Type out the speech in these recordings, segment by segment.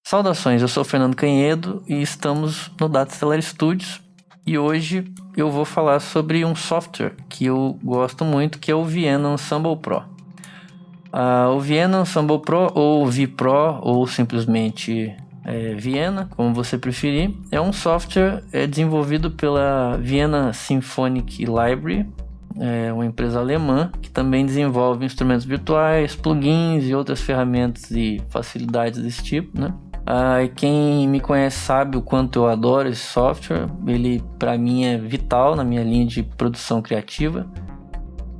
Saudações, eu sou o Fernando Canhedo e estamos no Data Stellar Studios e hoje eu vou falar sobre um software que eu gosto muito, que é o Vienna Ensemble Pro. O Vienna Ensemble Pro, ou vPro, ou simplesmente Vienna, como você preferir, é um software desenvolvido pela Vienna Symphonic Library, uma empresa alemã que também desenvolve instrumentos virtuais, plugins e outras ferramentas e facilidades desse tipo, né? Quem me conhece sabe o quanto eu adoro esse software. Ele, para mim, é vital na minha linha de produção criativa.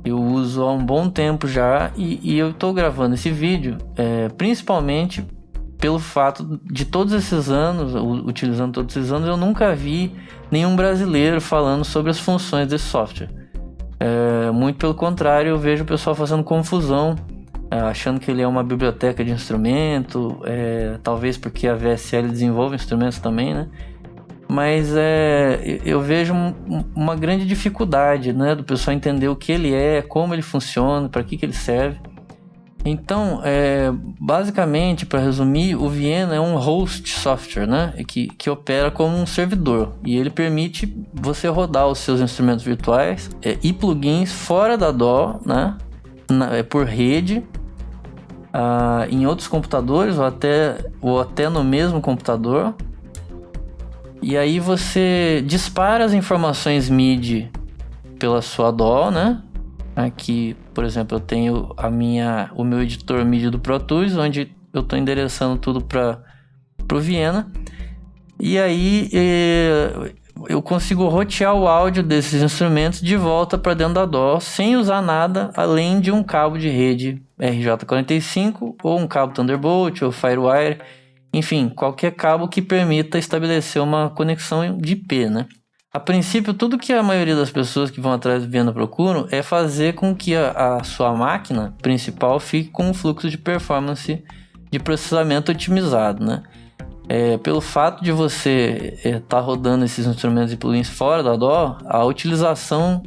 Eu uso há um bom tempo já e eu estou gravando esse vídeo principalmente pelo fato de todos esses anos, utilizando todos esses anos, eu nunca vi nenhum brasileiro falando sobre as funções desse software. Muito pelo contrário, eu vejo o pessoal fazendo confusão, achando que ele é uma biblioteca de instrumento, talvez porque a VSL desenvolve instrumentos também, né? Mas eu vejo uma grande dificuldade, né, do pessoal entender o que ele é, como ele funciona, para que ele serve. Então, basicamente, para resumir, o Vienna é um host software, né, que opera como um servidor. E ele permite você rodar os seus instrumentos virtuais e plugins fora da DAW, né, por rede, em outros computadores ou até no mesmo computador. E aí você dispara as informações MIDI pela sua DAW, né? Aqui, por exemplo, eu tenho o meu editor MIDI do Pro Tools, onde eu estou endereçando tudo para o Vienna. E aí eu consigo rotear o áudio desses instrumentos de volta para dentro da DAW sem usar nada além de um cabo de rede RJ45 ou um cabo Thunderbolt ou Firewire. Enfim, qualquer cabo que permita estabelecer uma conexão de IP, né? A princípio, tudo que a maioria das pessoas que vão atrás do Vienna procuram é fazer com que a sua máquina principal fique com um fluxo de performance de processamento otimizado, né? Pelo fato de você estar rodando esses instrumentos e plugins fora da DAW, a utilização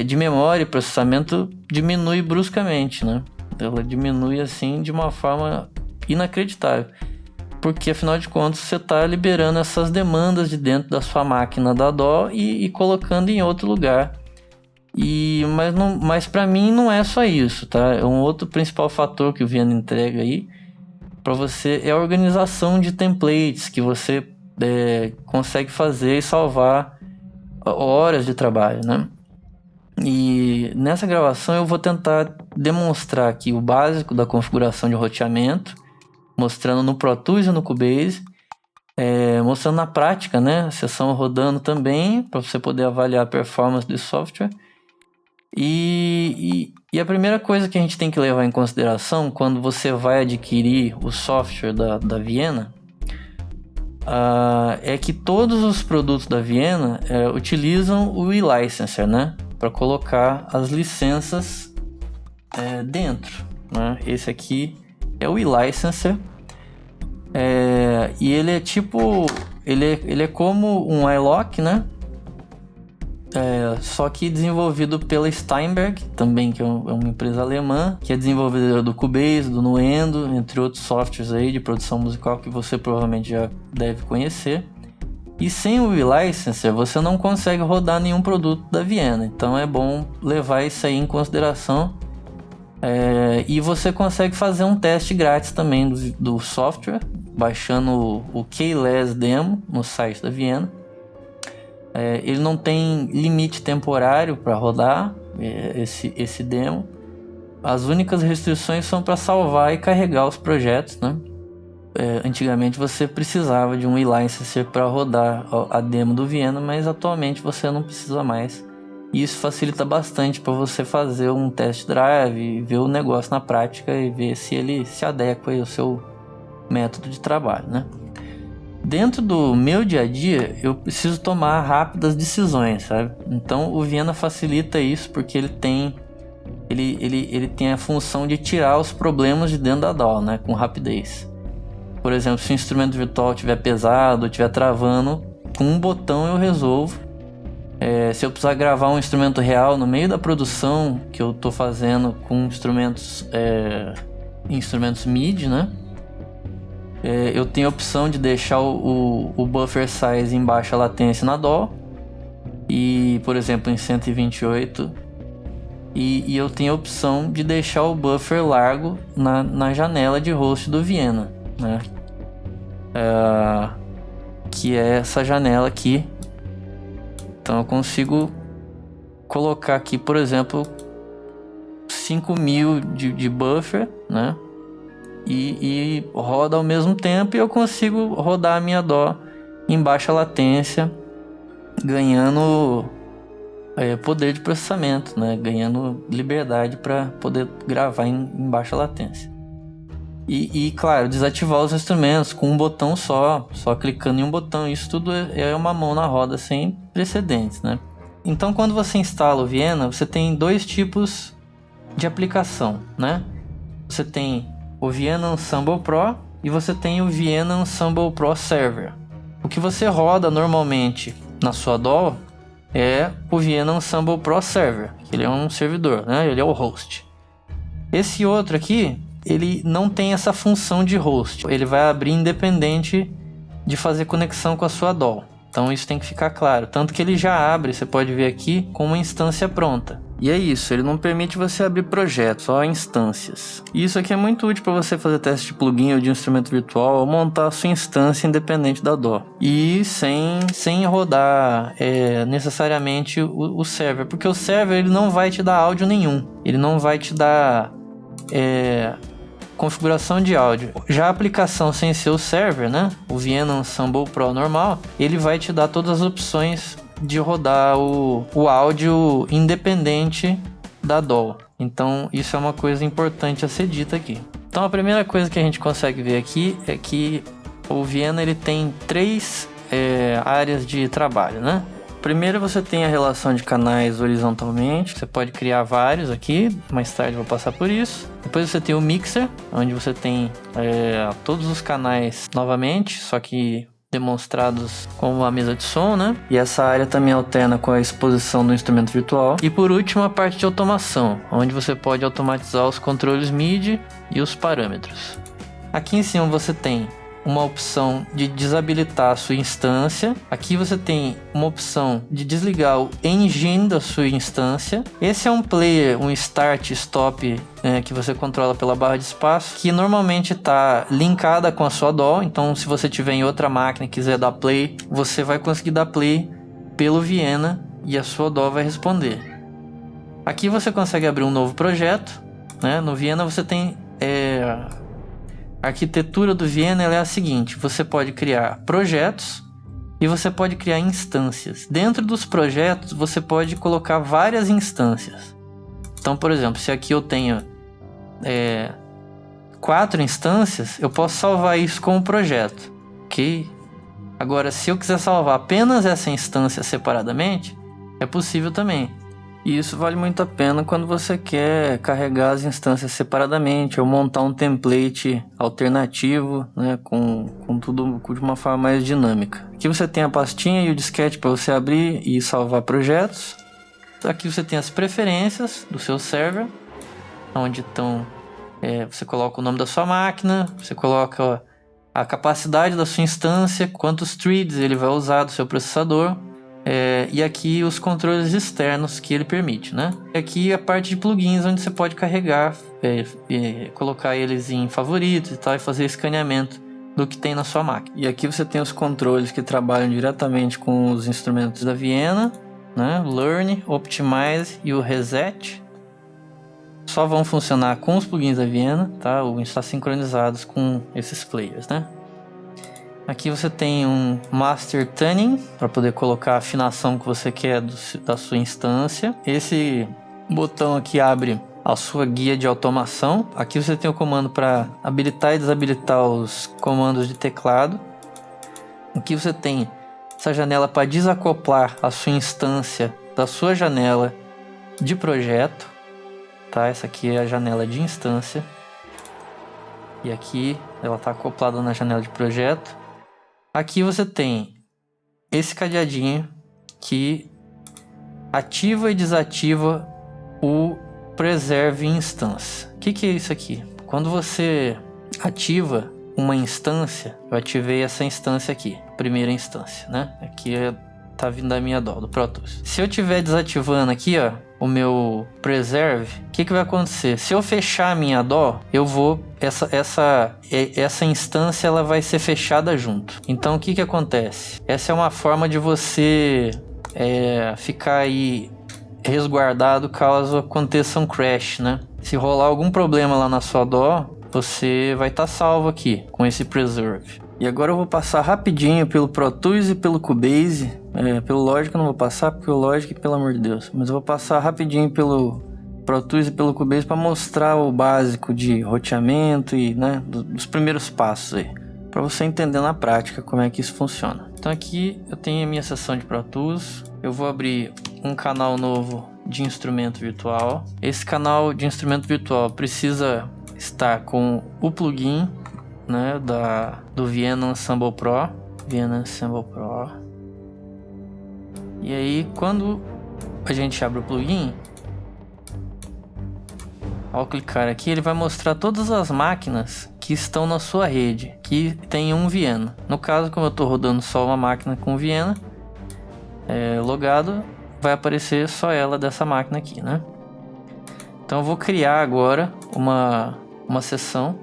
de memória e processamento diminui bruscamente, né? Ela diminui assim de uma forma inacreditável. Porque afinal de contas você está liberando essas demandas de dentro da sua máquina da DAW e colocando em outro lugar. Mas para mim não é só isso, tá? Um outro principal fator que o Vienna entrega aí para você é a organização de templates que você consegue fazer e salvar horas de trabalho, né? E nessa gravação eu vou tentar demonstrar aqui o básico da configuração de roteamento, mostrando no Pro Tools e no Cubase, mostrando na prática, né, a sessão rodando também, para você poder avaliar a performance do software. E a primeira coisa que a gente tem que levar em consideração quando você vai adquirir o software da Vienna é que todos os produtos da Vienna utilizam o eLicenser, né, para colocar as licenças dentro, né? Esse aqui é o eLicenser, e ele é tipo, ele é como um iLok, né? Só que desenvolvido pela Steinberg, também que é uma empresa alemã, que é desenvolvedora do Cubase, do Nuendo, entre outros softwares aí de produção musical que você provavelmente já deve conhecer. E sem o eLicenser você não consegue rodar nenhum produto da Vienna, então é bom levar isso aí em consideração. E você consegue fazer um teste grátis também do software, baixando o Keyless Demo no site da Vienna. Ele não tem limite temporário para rodar esse demo. As únicas restrições são para salvar e carregar os projetos, né? Antigamente você precisava de um eLicenser para rodar a demo do Vienna, mas atualmente você não precisa mais. E isso facilita bastante para você fazer um test drive, ver o negócio na prática e ver se ele se adequa ao seu método de trabalho, né? Dentro do meu dia a dia, eu preciso tomar rápidas decisões, sabe? Então o Vienna facilita isso porque ele tem a função de tirar os problemas de dentro da DAW, né? Com rapidez. Por exemplo, se o instrumento virtual estiver pesado, estiver travando, com um botão eu resolvo. Se eu precisar gravar um instrumento real no meio da produção que eu estou fazendo com instrumentos MIDI, né? eu tenho a opção de deixar o buffer size em baixa latência na DAW, e, por exemplo, em 128, e eu tenho a opção de deixar o buffer largo na janela de host do Vienna, né? Que é essa janela aqui. Então eu consigo colocar aqui, por exemplo, 5.000 de buffer, né? E roda ao mesmo tempo, e eu consigo rodar a minha DAW em baixa latência, ganhando poder de processamento, né? Ganhando liberdade para poder gravar em baixa latência. E claro, desativar os instrumentos com um botão só clicando em um botão. Isso tudo é uma mão na roda sem precedentes, né? Então, quando você instala o Vienna, você tem dois tipos de aplicação, né? Você tem o Vienna Ensemble Pro e você tem o Vienna Ensemble Pro Server. O que você roda normalmente na sua DAW é o Vienna Ensemble Pro Server. Ele é um servidor, né? Ele é o host. Esse outro aqui, ele não tem essa função de host. Ele vai abrir independente de fazer conexão com a sua DAW. Então isso tem que ficar claro. Tanto que ele já abre, você pode ver aqui, com uma instância pronta. E é isso, ele não permite você abrir projetos, só instâncias. E isso aqui é muito útil para você fazer teste de plugin ou de instrumento virtual, ou montar a sua instância independente da DAW. E sem rodar necessariamente o server, porque o server ele não vai te dar áudio nenhum. Ele não vai te dar configuração de áudio. Já a aplicação sem ser o server, né? O Vienna Ensemble Pro normal, ele vai te dar todas as opções de rodar o áudio independente da DAW. Então isso é uma coisa importante a ser dita aqui. Então a primeira coisa que a gente consegue ver aqui é que o Vienna ele tem três áreas de trabalho, né? Primeiro você tem a relação de canais horizontalmente, você pode criar vários aqui, mais tarde eu vou passar por isso. Depois você tem o mixer, onde você tem todos os canais novamente, só que demonstrados com uma mesa de som, né? E essa área também alterna com a exposição do instrumento virtual. E por último a parte de automação, onde você pode automatizar os controles MIDI e os parâmetros. Aqui em cima você tem uma opção de desabilitar a sua instância. Aqui você tem uma opção de desligar o engine da sua instância. Esse é um player, um start, stop, que você controla pela barra de espaço, que normalmente está linkada com a sua DAW. Então se você tiver em outra máquina e quiser dar play, você vai conseguir dar play pelo Vienna e a sua DAW vai responder. Aqui você consegue abrir um novo projeto, né? No Vienna você tem a arquitetura do Vienna é a seguinte: você pode criar projetos e você pode criar instâncias. Dentro dos projetos você pode colocar várias instâncias. Então, por exemplo, se aqui eu tenho 4 instâncias, eu posso salvar isso como projeto, ok? Agora, se eu quiser salvar apenas essa instância separadamente, é possível também. E isso vale muito a pena quando você quer carregar as instâncias separadamente ou montar um template alternativo, né, com tudo de uma forma mais dinâmica. Aqui você tem a pastinha e o disquete para você abrir e salvar projetos. Aqui você tem as preferências do seu server, onde estão, você coloca o nome da sua máquina, você coloca a capacidade da sua instância, quantos threads ele vai usar do seu processador. E aqui os controles externos que ele permite, né? E aqui a parte de plugins, onde você pode carregar, colocar eles em favoritos e tal, e fazer escaneamento do que tem na sua máquina. E aqui você tem os controles que trabalham diretamente com os instrumentos da Vienna, né? O Learn, Optimize e o Reset. Só vão funcionar com os plugins da Vienna, tá? Ou estar sincronizados com esses players, né? Aqui você tem um Master Tuning para poder colocar a afinação que você quer da sua instância. Esse botão aqui abre a sua guia de automação. Aqui você tem o comando para habilitar e desabilitar os comandos de teclado. Aqui você tem essa janela para desacoplar a sua instância da sua janela de projeto. Tá? Essa aqui é a janela de instância. E aqui ela está acoplada na janela de projeto. Aqui você tem esse cadeadinho que ativa e desativa o Preserve Instance. O que é isso aqui? Quando você ativa uma instância, eu ativei essa instância aqui, primeira instância, né? Aqui tá vindo da minha DAW, do Pro Tools. Se eu estiver desativando aqui, ó, o meu Preserve, o que vai acontecer? Se eu fechar a minha DAW, eu vou... Essa instância, ela vai ser fechada junto. Então, o que acontece? Essa é uma forma de você ficar aí resguardado caso aconteça um crash, né? Se rolar algum problema lá na sua DAW, você vai estar salvo aqui com esse Preserve. E agora eu vou passar rapidinho pelo Pro Tools e pelo Cubase. Pelo Logic eu não vou passar, porque o Logic, pelo amor de Deus. Mas eu vou passar rapidinho pelo Pro Tools e pelo Cubase para mostrar o básico de roteamento e, né, dos primeiros passos aí. Para você entender na prática como é que isso funciona. Então aqui eu tenho a minha seção de Pro Tools. Eu vou abrir um canal novo de instrumento virtual. Esse canal de instrumento virtual precisa estar com o plugin, né, do Vienna Ensemble Pro. E aí, quando a gente abre o plugin, ao clicar aqui, ele vai mostrar todas as máquinas que estão na sua rede, que tem um Vienna. No caso, como eu estou rodando só uma máquina com Vienna logado, vai aparecer só ela dessa máquina aqui, né? Então eu vou criar agora uma seção.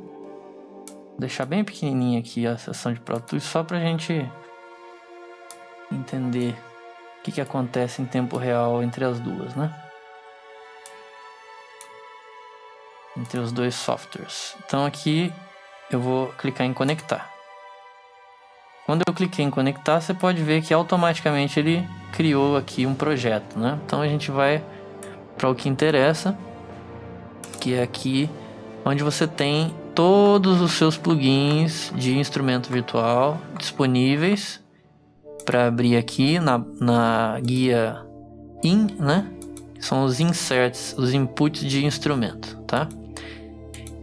Vou deixar bem pequenininha aqui a seção de Pro Tools, só pra gente entender o que acontece em tempo real entre as duas, né? Entre os dois softwares. Então aqui eu vou clicar em conectar. Quando eu cliquei em conectar, você pode ver que automaticamente ele criou aqui um projeto, né? Então a gente vai para o que interessa, que é aqui onde você tem todos os seus plugins de instrumento virtual disponíveis para abrir aqui na guia in, né? São os inserts, os inputs de instrumento, tá?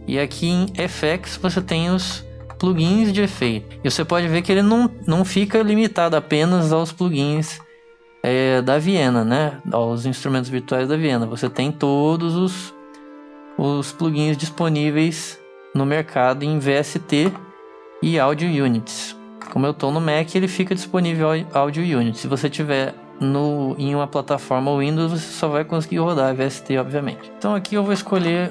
E aqui em FX você tem os plugins de efeito. E você pode ver que ele não fica limitado apenas aos plugins da Vienna, né? Aos instrumentos virtuais da Vienna. Você tem todos os plugins disponíveis no mercado em VST e Audio Units. Como eu estou no Mac, ele fica disponível Audio Units. Se você tiver em uma plataforma Windows, você só vai conseguir rodar VST, obviamente. Então aqui eu vou escolher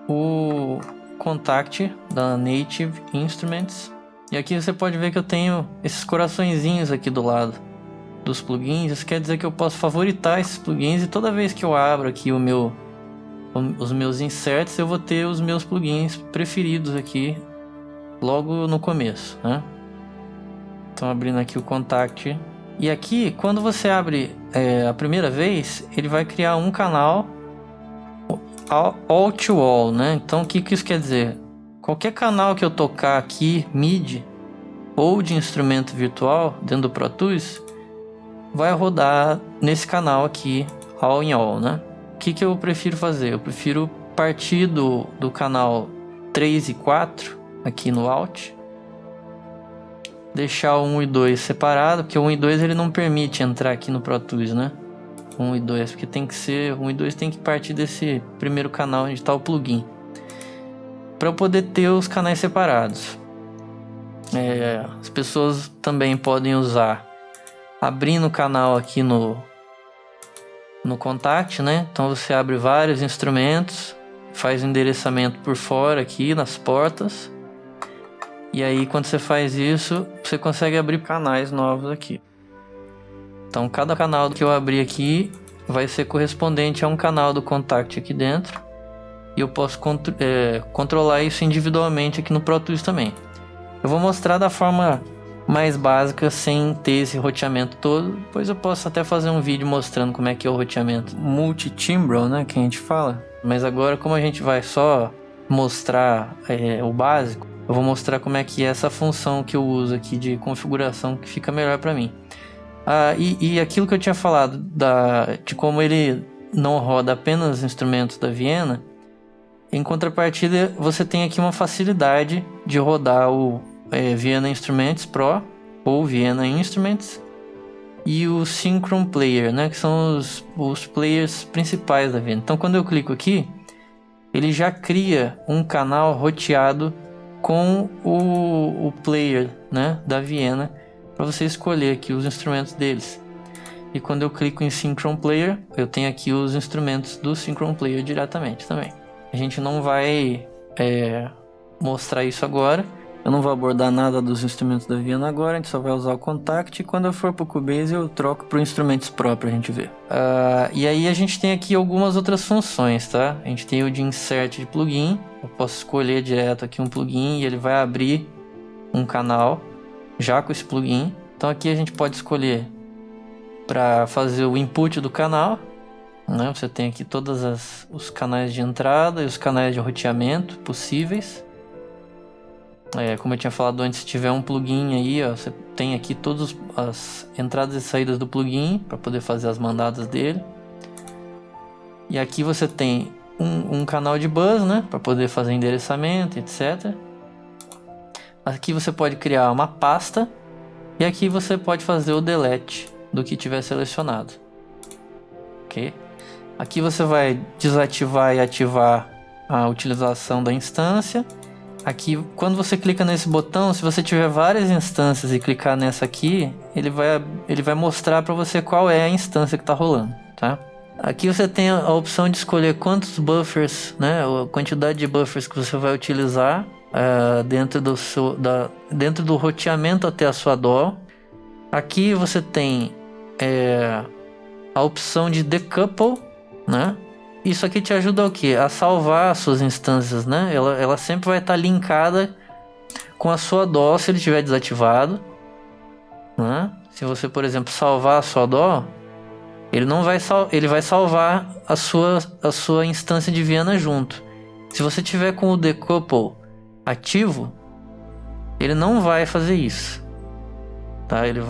o Contact da Native Instruments. E aqui você pode ver que eu tenho esses coraçõezinhos aqui do lado dos plugins. Isso quer dizer que eu posso favoritar esses plugins e toda vez que eu abro aqui os meus inserts, eu vou ter os meus plugins preferidos aqui logo no começo, né? Então abrindo aqui o Contact. E aqui, quando você abre a primeira vez, ele vai criar um canal all to all, né? Então o que isso quer dizer? Qualquer canal que eu tocar aqui, MIDI ou de instrumento virtual dentro do Pro Tools, vai rodar nesse canal aqui, all in all, né? O que eu prefiro fazer? Eu prefiro partir do canal 3 e 4 aqui no Alt, deixar o 1 e 2 separado, porque o 1 e 2 ele não permite entrar aqui no Pro Tools, né? 1 e 2, porque tem que ser 1 e 2 tem que partir desse primeiro canal onde está o plugin, para eu poder ter os canais separados. As pessoas também podem usar abrindo o canal aqui no Contact, né? Então você abre vários instrumentos, faz o endereçamento por fora aqui nas portas, e aí quando você faz isso, você consegue abrir canais novos aqui. Então cada canal que eu abrir aqui vai ser correspondente a um canal do Contact aqui dentro, e eu posso controlar isso individualmente aqui no Pro Tools também. Eu vou mostrar da forma mais básica, sem ter esse roteamento todo. Depois eu posso até fazer um vídeo mostrando como é que é o roteamento multi-timbral, né, que a gente fala. Mas agora, como a gente vai só mostrar o básico, eu vou mostrar como é que é essa função que eu uso aqui de configuração, que fica melhor para mim. E aquilo que eu tinha falado de como ele não roda apenas instrumentos da Vienna, em contrapartida você tem aqui uma facilidade de rodar o Vienna Instruments Pro ou Vienna Instruments e o Synchron Player, né, que são os players principais da Vienna. Então quando eu clico aqui, ele já cria um canal roteado com o player, né, da Viena, para você escolher aqui os instrumentos deles. E quando eu clico em Synchron Player, eu tenho aqui os instrumentos do Synchron Player diretamente também. A gente não vai mostrar isso agora. Eu não vou abordar nada dos instrumentos da Viena agora, a gente só vai usar o Contact. E quando eu for para o Cubase, eu troco para instrumentos próprios, a gente vê. E aí a gente tem aqui algumas outras funções, tá? A gente tem o de Insert de plugin. Eu posso escolher direto aqui um plugin e ele vai abrir um canal já com esse plugin. Então aqui a gente pode escolher para fazer o input do canal, né? Você tem aqui todos os canais de entrada e os canais de roteamento possíveis. Como eu tinha falado antes, se tiver um plugin aí, ó, você tem aqui todas as entradas e saídas do plugin para poder fazer as mandadas dele. E aqui você tem um canal de bus, né, para poder fazer endereçamento, etc. Aqui você pode criar uma pasta e aqui você pode fazer o delete do que tiver selecionado. Ok? Aqui você vai desativar e ativar a utilização da instância. Aqui, quando você clica nesse botão, se você tiver várias instâncias e clicar nessa aqui, ele vai mostrar para você qual é a instância que está rolando, tá? Aqui você tem a opção de escolher quantos buffers, né, a quantidade de buffers que você vai utilizar dentro do roteamento até a sua DAW. Aqui você tem a opção de decouple, né? Isso aqui te ajuda o quê? A salvar as suas instâncias, né? Ela sempre vai estar linkada com a sua DAW se ele estiver desativado, né? Se você, por exemplo, salvar a sua DAW, ele vai salvar a sua instância de Viena junto. Se você tiver com o decouple ativo, ele não vai fazer isso, tá? Ele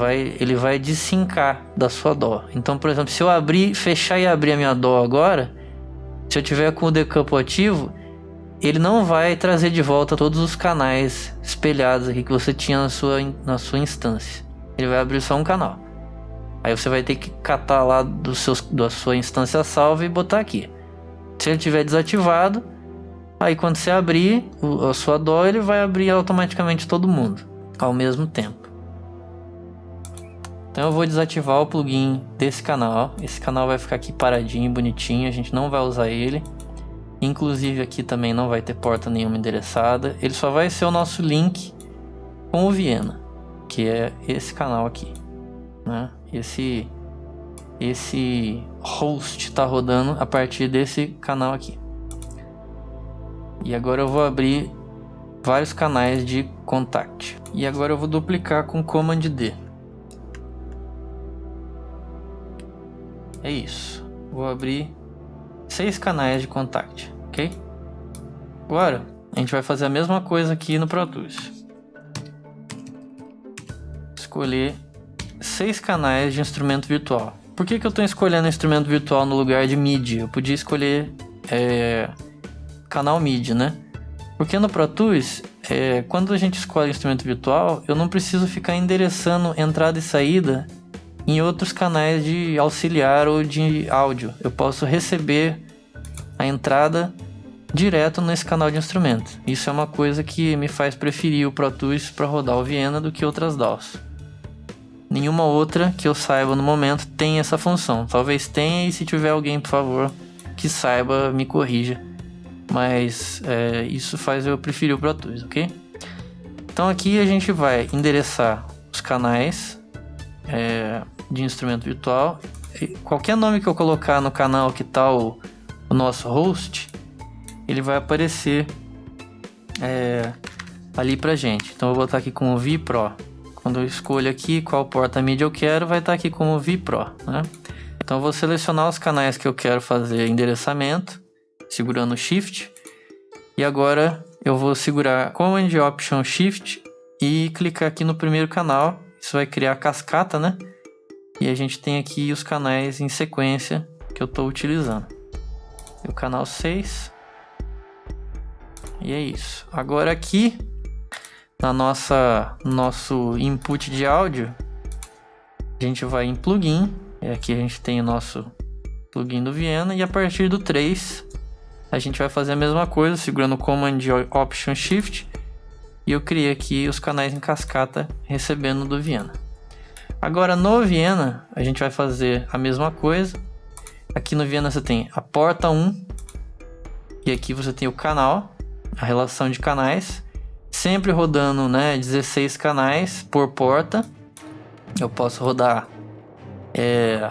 vai desincar da sua DAW. Então, por exemplo, se eu fechar e abrir a minha DAW agora, se eu tiver com o decouple ativo, ele não vai trazer de volta todos os canais espelhados aqui que você tinha na sua instância. Ele vai abrir só um canal. Aí você vai ter que catar lá da sua instância salva e botar aqui. Se ele estiver desativado, aí quando você abrir a sua DAW, ele vai abrir automaticamente todo mundo ao mesmo tempo. Então eu vou desativar o plugin desse canal. Esse canal vai ficar aqui paradinho, bonitinho. A gente não vai usar ele. Inclusive aqui também não vai ter porta nenhuma endereçada. Ele só vai ser o nosso link com o Viena, que é esse canal aqui, né? Esse host está rodando a partir desse canal aqui. E agora eu vou abrir vários canais de contact. E agora eu vou duplicar com Command D. É isso. Vou abrir 6 canais de contact, ok? Agora a gente vai fazer a mesma coisa aqui no Pro Tools. Escolher 6 canais de instrumento virtual. Por que eu estou escolhendo instrumento virtual no lugar de MIDI? Eu podia escolher canal MIDI, né? Porque no Pro Tools, quando a gente escolhe instrumento virtual, eu não preciso ficar endereçando entrada e saída em outros canais de auxiliar ou de áudio. Eu posso receber a entrada direto nesse canal de instrumento. Isso é uma coisa que me faz preferir o Pro Tools para rodar o Viena do que outras DAWs. Nenhuma outra que eu saiba no momento tem essa função. Talvez tenha, e se tiver alguém, por favor, que saiba, me corrija. Mas isso faz eu preferir o Pro Tools, ok? Então aqui a gente vai endereçar os canais de instrumento virtual. Qualquer nome que eu colocar no canal que está o nosso host, ele vai aparecer ali pra gente. Então eu vou botar aqui com o vPro. Quando eu escolho aqui qual porta MIDI eu quero, vai estar aqui como vPro, né? Então eu vou selecionar os canais que eu quero fazer endereçamento, segurando o Shift. E agora eu vou segurar Command Option Shift e clicar aqui no primeiro canal. Isso vai criar a cascata, né? E a gente tem aqui os canais em sequência que eu estou utilizando. O canal 6. E é isso. Agora aqui na nosso input de áudio, a gente vai em plugin. Aqui a gente tem o nosso plugin do Viena. E a partir do 3 a gente vai fazer a mesma coisa, segurando Command Option Shift. E eu criei aqui os canais em cascata recebendo do Viena. Agora no Viena a gente vai fazer a mesma coisa. Aqui no Viena você tem a porta 1 e aqui você tem o canal, a relação de canais, sempre rodando, né, 16 canais por porta. Eu posso rodar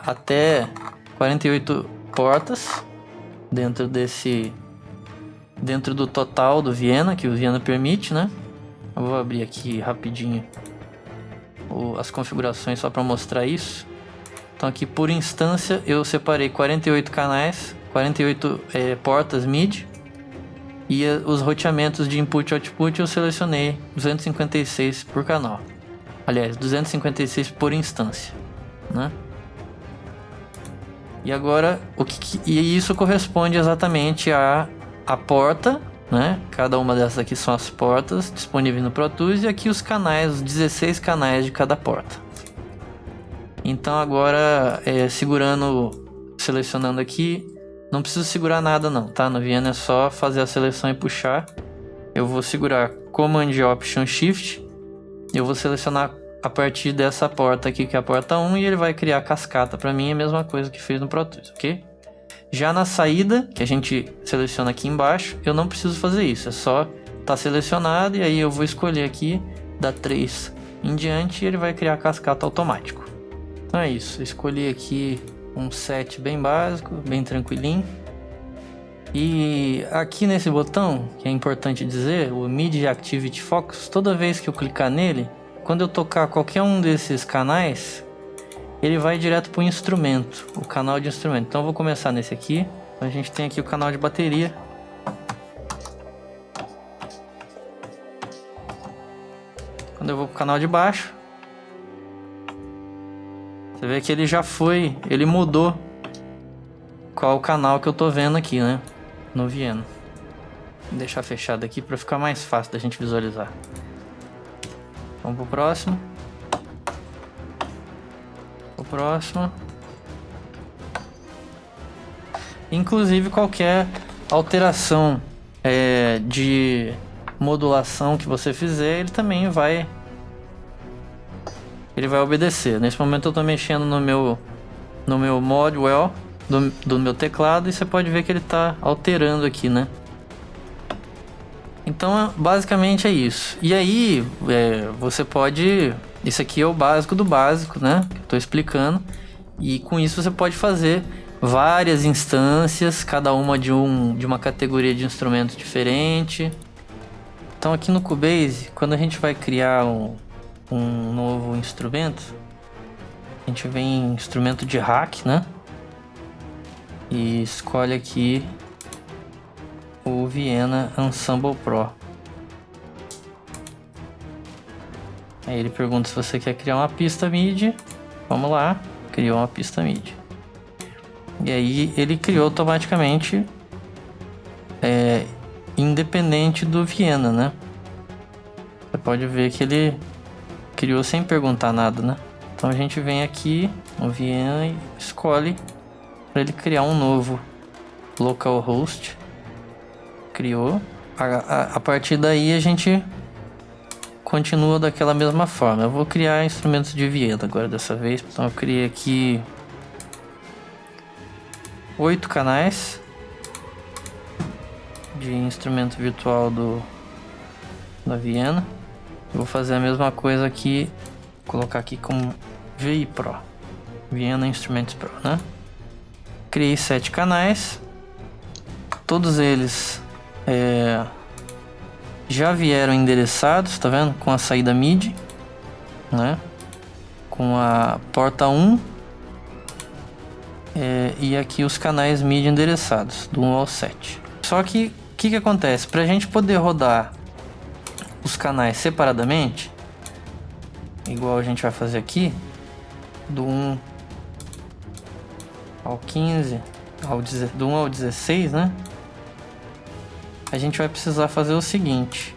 até 48 portas dentro do total do Viena, que o Viena permite, né? Eu vou abrir aqui rapidinho as configurações só para mostrar isso. Então aqui por instância eu separei 48 canais, 48 portas MIDI, e os roteamentos de input e output eu selecionei 256 por canal. Aliás, 256 por instância, né? E agora e isso corresponde exatamente a porta, né? Cada uma dessas aqui são as portas disponíveis no Pro Tools, e aqui os canais, os 16 canais de cada porta. Então agora selecionando aqui, não preciso segurar nada não, tá? No Viena é só fazer a seleção e puxar. Eu vou segurar Command Option Shift, eu vou selecionar a partir dessa porta aqui, que é a porta 1, e ele vai criar cascata para mim, a mesma coisa que fez no Pro Tools, ok? Já na saída, que a gente seleciona aqui embaixo, eu não preciso fazer isso, é só tá selecionado, e aí eu vou escolher aqui, da 3 em diante, e ele vai criar cascata automático. Então é isso, escolhi aqui um set bem básico, bem tranquilinho. E aqui nesse botão, que é importante dizer, o MIDI Activity Focus, toda vez que eu clicar nele, quando eu tocar qualquer um desses canais, ele vai direto para o instrumento, o canal de instrumento. Então eu vou começar nesse aqui. A gente tem aqui o canal de bateria. Quando eu vou para o canal de baixo, você vê que ele mudou qual o canal que eu tô vendo aqui, né? No Viena. Vou deixar fechado aqui para ficar mais fácil da gente visualizar. Vamos pro próximo. O próximo. Inclusive qualquer alteração de modulação que você fizer, ele também vai obedecer. Nesse momento eu estou mexendo no meu Modwell do meu teclado, e você pode ver que ele está alterando aqui, né? Então basicamente é isso. E aí você pode... Isso aqui é o básico do básico, né? Que eu estou explicando. E com isso você pode fazer várias instâncias, cada uma de uma categoria de instrumento diferente. Então aqui no Cubase, quando a gente vai criar um novo instrumento, a gente vem em instrumento de rack, né? E escolhe aqui o Viena Ensemble Pro. Aí ele pergunta se você quer criar uma pista MIDI. Vamos lá, criou uma pista MIDI. E aí ele criou automaticamente, independente do Viena, né? Você pode ver que ele criou sem perguntar nada, né? Então a gente vem aqui no Viena e escolhe para ele criar um novo localhost. Criou. A partir daí a gente continua daquela mesma forma. Eu vou criar instrumentos de Viena agora dessa vez. Então eu criei aqui 8 canais de instrumento virtual da Viena. Eu vou fazer a mesma coisa aqui, colocar aqui como VI Pro, Viena Instruments Pro, né? Criei 7 canais, todos eles já vieram endereçados, tá vendo? Com a saída MIDI, né? Com a porta 1 e aqui os canais MIDI endereçados, do 1 ao 7. Só que o que acontece? Para a gente poder rodar os canais separadamente, igual a gente vai fazer aqui, do 1 ao 15, do 1 ao 16, né? A gente vai precisar fazer o seguinte.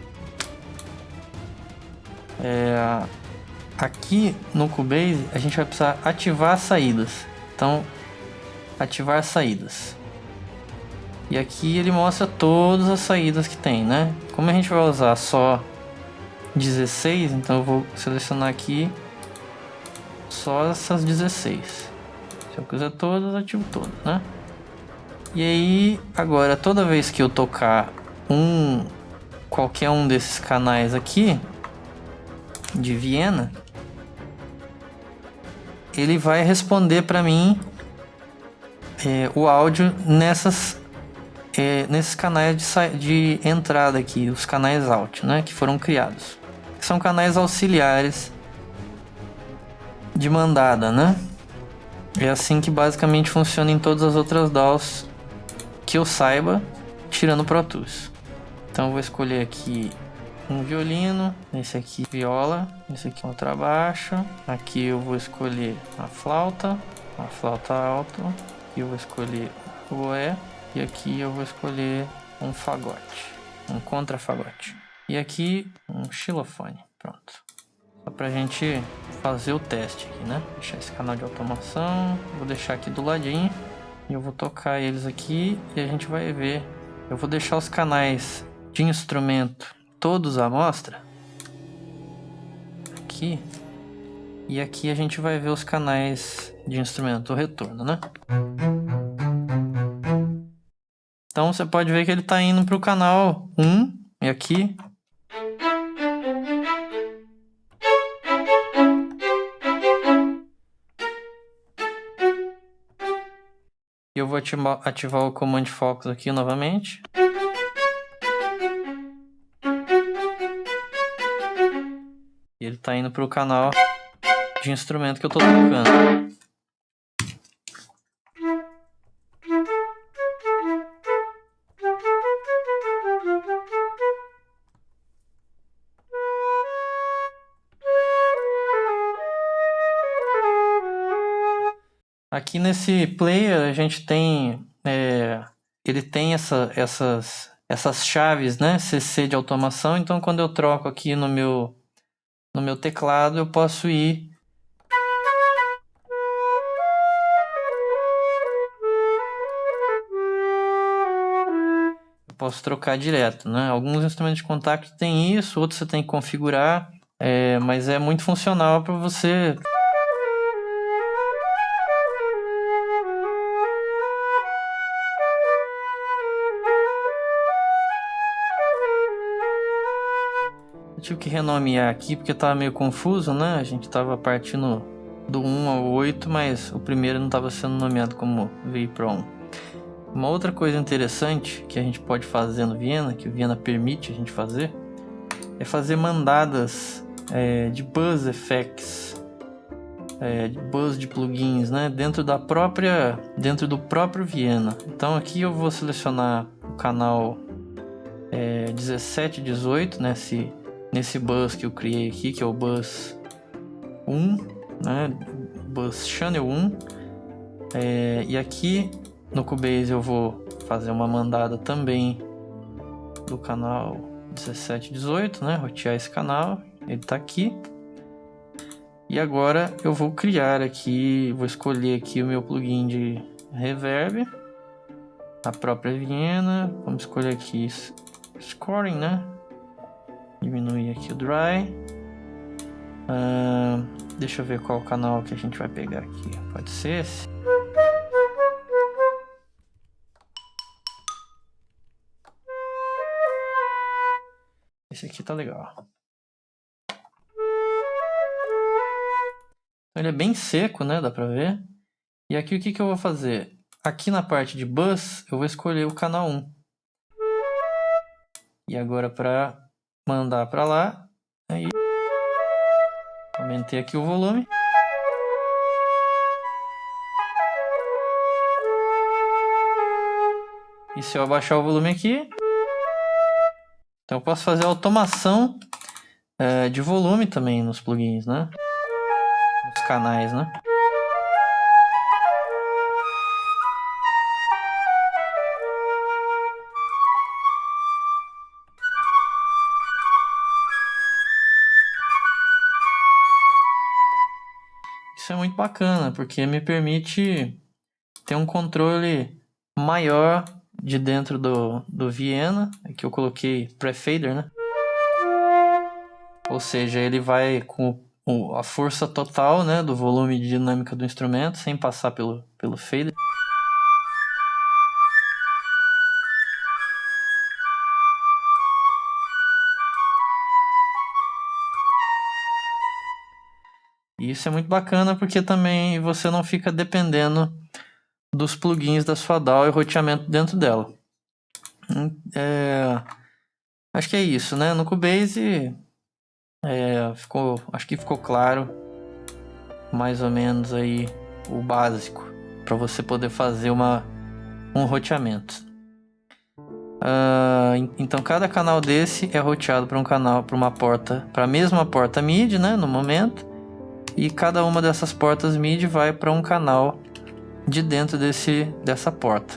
Aqui no Cubase a gente vai precisar ativar as saídas. Então, ativar saídas. E aqui ele mostra todas as saídas que tem, né? Como a gente vai usar só 16, então eu vou selecionar aqui só essas 16. Se eu quiser todas, ativo todas, né? E aí, agora toda vez que eu tocar qualquer um desses canais aqui de Viena, ele vai responder para mim o áudio nesses canais de entrada aqui, os canais out, né, que foram criados. São canais auxiliares de mandada, né? É assim que basicamente funciona em todas as outras DAWs que eu saiba, tirando o Pro Tools. Então eu vou escolher aqui um violino, esse aqui viola, esse aqui contrabaixo, aqui eu vou escolher uma flauta alta, aqui eu vou escolher o oboé e aqui eu vou escolher um fagote, um contrafagote. E aqui um xilofone, pronto. Só pra gente fazer o teste aqui, né? Deixar esse canal de automação, vou deixar aqui do ladinho e eu vou tocar eles aqui e a gente vai ver. Eu vou deixar os canais de instrumento todos à mostra aqui, e aqui a gente vai ver os canais de instrumento, o retorno, né? Então você pode ver que ele está indo para o canal 1 e aqui eu vou ativar o Command Focus aqui novamente. E ele está indo para o canal de instrumento que eu estou tocando. Aqui nesse player a gente tem, ele tem essas chaves, né, CC de automação. Então quando eu troco aqui no meu teclado, eu posso ir trocar direto, né? Alguns instrumentos de contato tem isso, outros você tem que configurar, mas é muito funcional para você Eu tive que renomear aqui porque estava meio confuso, né? A gente estava partindo do 1 ao 8, mas o primeiro não estava sendo nomeado como VPro 1. Uma outra coisa interessante que a gente pode fazer no Viena, que o Viena permite a gente fazer, é fazer mandadas de buzz effects, de buzz de plugins, né? Dentro do próprio Viena. Então aqui eu vou selecionar o canal 17 e 18, nesse buzz que eu criei aqui, que é o buzz 1, né? Buzz channel 1. E aqui no Cubase eu vou fazer uma mandada também do canal 17 e 18, né? Rotear esse canal, ele está aqui. E agora eu vou criar aqui, vou escolher aqui o meu plugin de reverb, a própria Viena. Vamos escolher aqui scoring, né? Diminuir aqui o dry. Deixa eu ver qual canal que a gente vai pegar aqui. Pode ser esse. Esse aqui tá legal. Ele é bem seco, né? Dá pra ver. E aqui o que eu vou fazer? Aqui na parte de bus, eu vou escolher o canal 1. E agora para mandar para lá, aí aumentei aqui o volume. E se eu abaixar o volume aqui, então eu posso fazer automação de volume também nos plugins, né? Nos canais, né? Isso é muito bacana, porque me permite ter um controle maior de dentro do Viena. Aqui eu coloquei pré-fader, né? Ou seja, ele vai com a força total, né, do volume de dinâmica do instrumento, sem passar pelo fader. E isso é muito bacana porque também você não fica dependendo dos plugins da sua DAW e roteamento dentro dela. Acho que é isso, né? No Cubase acho que ficou claro mais ou menos aí o básico para você poder fazer um roteamento. Então cada canal desse é roteado para um canal, para uma porta, para a mesma porta MIDI, né, no momento, e cada uma dessas portas MIDI vai para um canal de dentro dessa porta.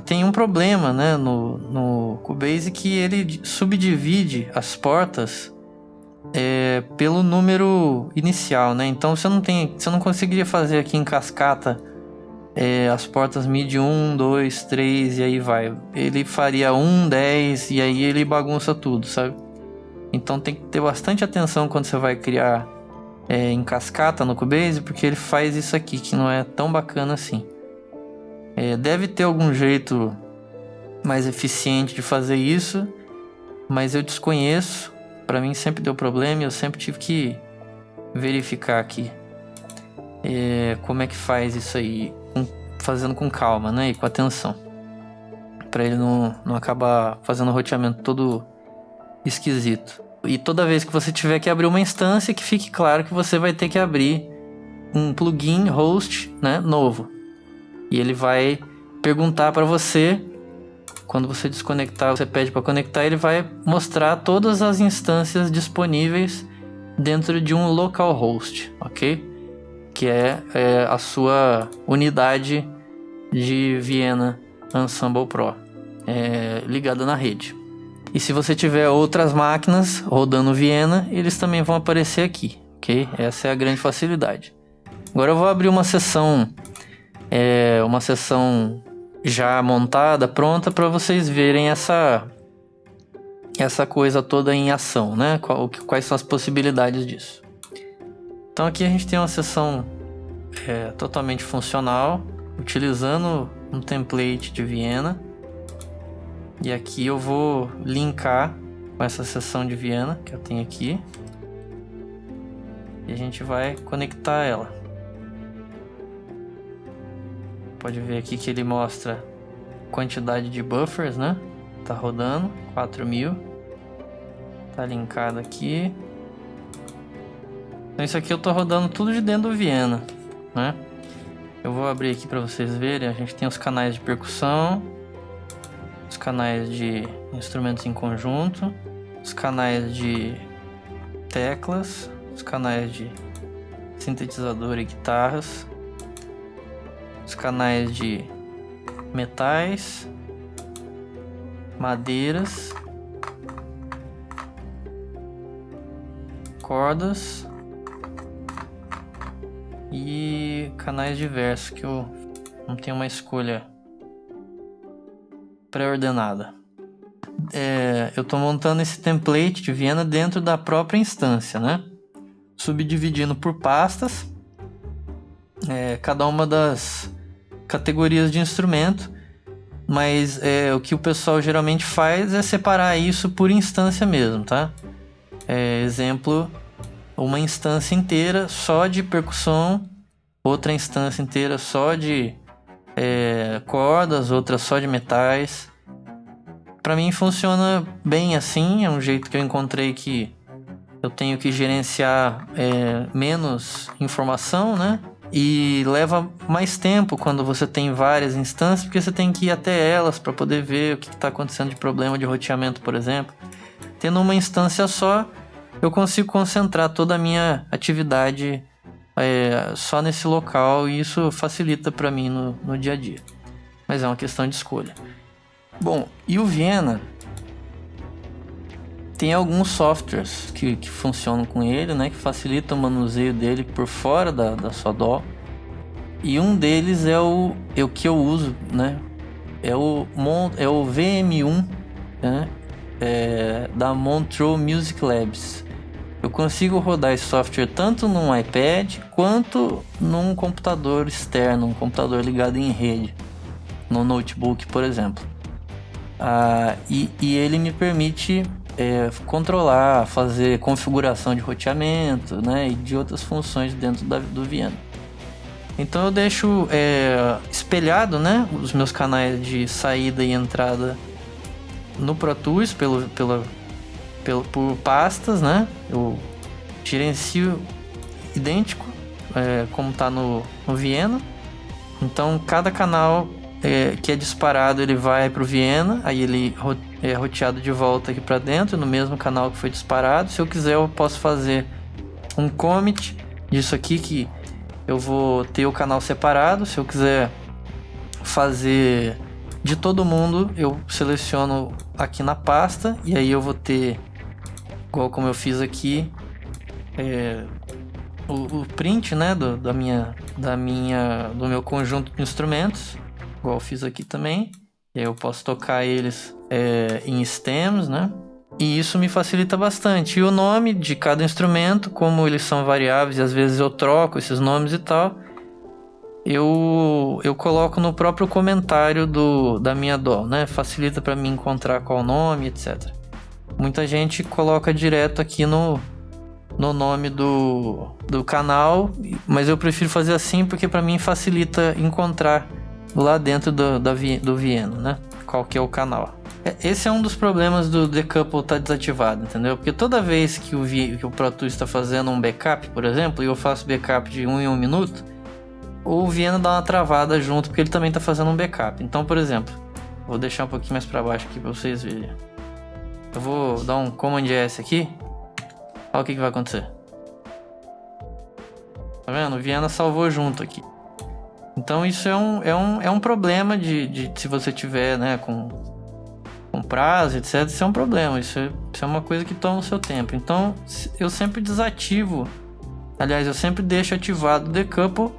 Tem um problema, né, no Cubase, que ele subdivide as portas pelo número inicial, né? Então você não conseguiria fazer aqui em cascata as portas MIDI 1, 2, 3 e aí vai. Ele faria 1, 10 e aí ele bagunça tudo, sabe? Então tem que ter bastante atenção quando você vai criar em cascata no Cubase, porque ele faz isso aqui que não é tão bacana assim. Deve ter algum jeito mais eficiente de fazer isso, mas eu desconheço. Para mim sempre deu problema e eu sempre tive que verificar aqui como é que faz isso aí, fazendo com calma, né, e com atenção, para ele não acabar fazendo o roteamento todo esquisito. E toda vez que você tiver que abrir uma instância, que fique claro que você vai ter que abrir um plugin host, né, novo. E ele vai perguntar para você, quando você desconectar, você pede para conectar, ele vai mostrar todas as instâncias disponíveis dentro de um localhost, ok? Que é a sua unidade de Viena Ensemble Pro ligada na rede. E se você tiver outras máquinas rodando Viena, eles também vão aparecer aqui, ok? Essa é a grande facilidade. Agora eu vou abrir uma sessão já montada, pronta, para vocês verem essa coisa toda em ação, né? Quais são as possibilidades disso. Então aqui a gente tem uma sessão totalmente funcional, utilizando um template de Viena. E aqui eu vou linkar com essa sessão de Viena que eu tenho aqui. E a gente vai conectar ela. Pode ver aqui que ele mostra quantidade de buffers, né? Tá rodando, 4000. Tá linkado aqui. Então isso aqui eu tô rodando tudo de dentro do Viena, né? Eu vou abrir aqui para vocês verem. A gente tem os canais de percussão, os canais de instrumentos em conjunto, os canais de teclas, os canais de sintetizador e guitarras, os canais de metais, madeiras, cordas e canais diversos que eu não tenho uma escolha pré-ordenada. Eu estou montando esse template de Viena dentro da própria instância, né? Subdividindo por pastas cada uma das categorias de instrumento, mas o que o pessoal geralmente faz é separar isso por instância mesmo, tá? Exemplo, uma instância inteira só de percussão, outra instância inteira só de cordas, outra só de metais. Para mim funciona bem assim, é um jeito que eu encontrei que eu tenho que gerenciar menos informação, né? E leva mais tempo quando você tem várias instâncias, porque você tem que ir até elas para poder ver o que está acontecendo de problema de roteamento, por exemplo. Tendo uma instância só, eu consigo concentrar toda a minha atividade só nesse local, e isso facilita para mim no dia a dia. Mas é uma questão de escolha. Bom, e o Viena tem alguns softwares que funcionam com ele, né, que facilitam o manuseio dele por fora da sua DAW. E um deles é o que eu uso, né? É o VM1, né? da Montreux Music Labs. Eu consigo rodar esse software tanto num iPad quanto num computador externo, um computador ligado em rede, no notebook, por exemplo. E ele me permite controlar, fazer configuração de roteamento, né, e de outras funções dentro do Vienna. Então eu deixo espelhado, né, os meus canais de saída e entrada no Pro Tools por pastas, né? Eu gerencio idêntico como está no Vienna. Então cada canal que é disparado ele vai para o Vienna, aí ele é roteado de volta aqui para dentro no mesmo canal que foi disparado. Se eu quiser eu posso fazer um commit disso aqui, que eu vou ter o canal separado. Se eu quiser fazer de todo mundo, eu seleciono aqui na pasta e aí eu vou ter, igual como eu fiz aqui, o print, né, do meu conjunto de instrumentos, igual eu fiz aqui também. E aí eu posso tocar eles em stems, né? E isso me facilita bastante. E o nome de cada instrumento, como eles são variáveis e às vezes eu troco esses nomes e tal, eu coloco no próprio comentário da minha DAW, né? Facilita para mim encontrar qual nome, etc. Muita gente coloca direto aqui no nome do canal, mas eu prefiro fazer assim porque para mim facilita encontrar lá dentro do Vienna, né? Qual que é o canal. Esse é um dos problemas do Decouple estar desativado, entendeu? Porque toda vez que o Pro Tools está fazendo um backup, por exemplo, e eu faço backup de 1 em 1 minuto, o Vienna dá uma travada junto, porque ele também está fazendo um backup. Então, por exemplo, vou deixar um pouquinho mais para baixo aqui para vocês verem. Eu vou dar um Command S aqui. Olha o que vai acontecer. Tá vendo? O Vienna salvou junto aqui. Então isso é um problema de se você tiver, né, com prazo, etc. Isso é um problema. Isso é uma coisa que toma o seu tempo. Então eu sempre desativo. Aliás, eu sempre deixo ativado o Decouple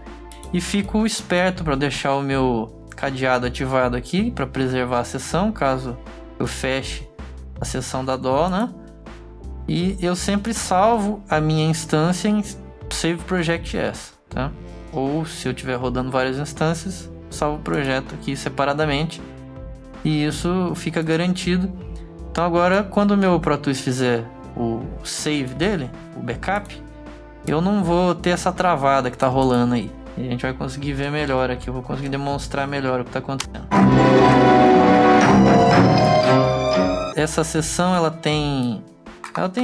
e fico esperto para deixar o meu cadeado ativado aqui para preservar a sessão, caso eu feche a sessão da DAW, né? E eu sempre salvo a minha instância em Save Project S, tá? Ou se eu estiver rodando várias instâncias, salvo o projeto aqui separadamente e isso fica garantido. Então agora, quando o meu Pro Tools fizer o save dele, o backup, eu não vou ter essa travada que tá rolando aí. E a gente vai conseguir ver melhor aqui, eu vou conseguir demonstrar melhor o que está acontecendo. Essa sessão ela tem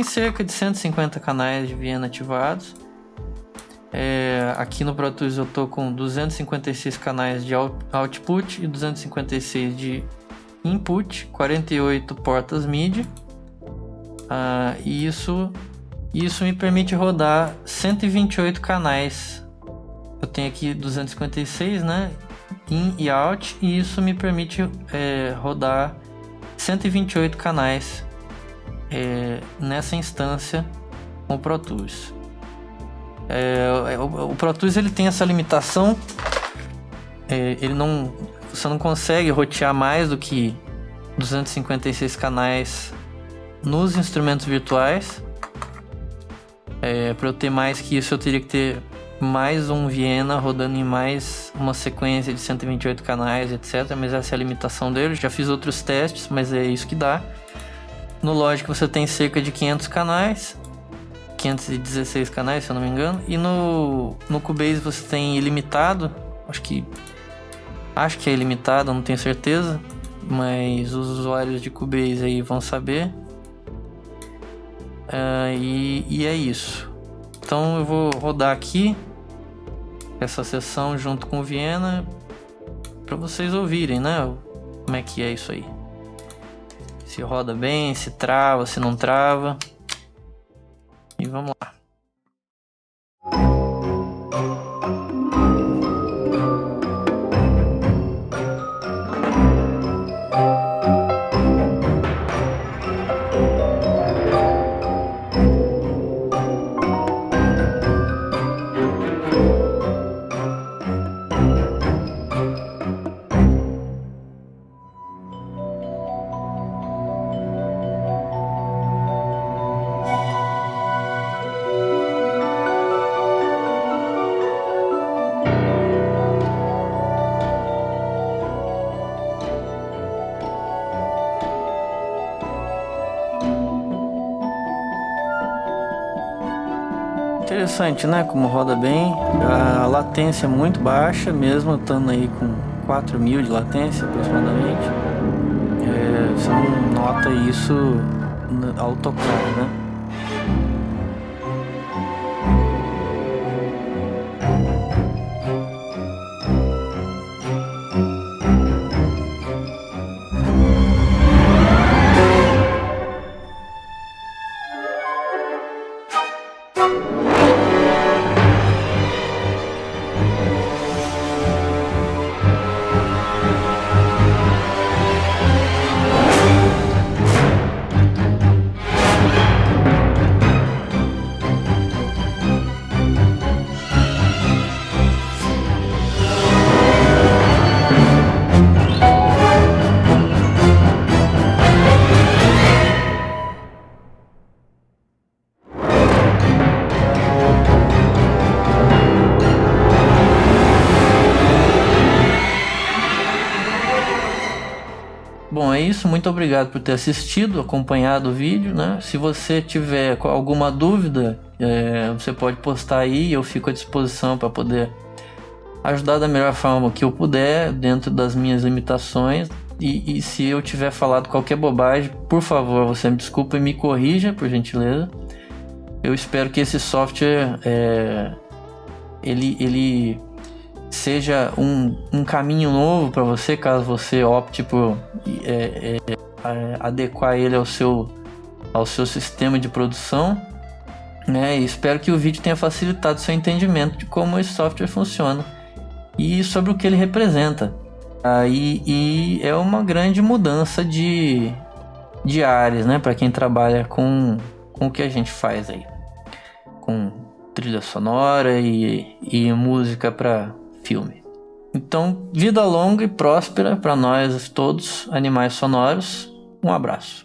cerca de 150 canais de Vienna ativados. Aqui no Pro Tools eu tô com 256 canais de output e 256 de input, 48 portas MIDI. E isso me permite rodar 128 canais. Eu tenho aqui 256, né, in e out, e isso me permite rodar 128 canais nessa instância com o Pro Tools. O Pro Tools ele tem essa limitação, você não consegue rotear mais do que 256 canais nos instrumentos virtuais. Para eu ter mais que isso eu teria que ter mais um Vienna rodando em mais uma sequência de 128 canais, etc. Mas essa é a limitação dele. Já fiz outros testes, mas é isso que dá. No Logic você tem cerca de 500 canais, 516 canais, se eu não me engano. E no Cubase você tem ilimitado. Acho que é ilimitado, não tenho certeza. Mas os usuários de Cubase aí vão saber. E é isso. Então eu vou rodar aqui essa sessão junto com o Vienna para vocês ouvirem, né? Como é que é isso aí. Se roda bem, se trava, se não trava. E vamos lá. Interessante, né? Como roda bem. A latência é muito baixa, mesmo estando aí com 4.000 de latência aproximadamente. Você não nota isso ao tocar, né? Bom, é isso. Muito obrigado por ter assistido, acompanhado o vídeo, né? Se você tiver alguma dúvida, você pode postar aí. Eu fico à disposição para poder ajudar da melhor forma que eu puder, dentro das minhas limitações. E se eu tiver falado qualquer bobagem, por favor, você me desculpa e me corrija, por gentileza. Eu espero que esse software ele seja um caminho novo para você, caso você opte por adequar ele ao seu sistema de produção, né? E espero que o vídeo tenha facilitado seu entendimento de como esse software funciona e sobre o que ele representa. E é uma grande mudança de áreas, né? Para quem trabalha com o que a gente faz aí, com trilha sonora e música para filme. Então, vida longa e próspera para nós todos, animais sonoros. Um abraço.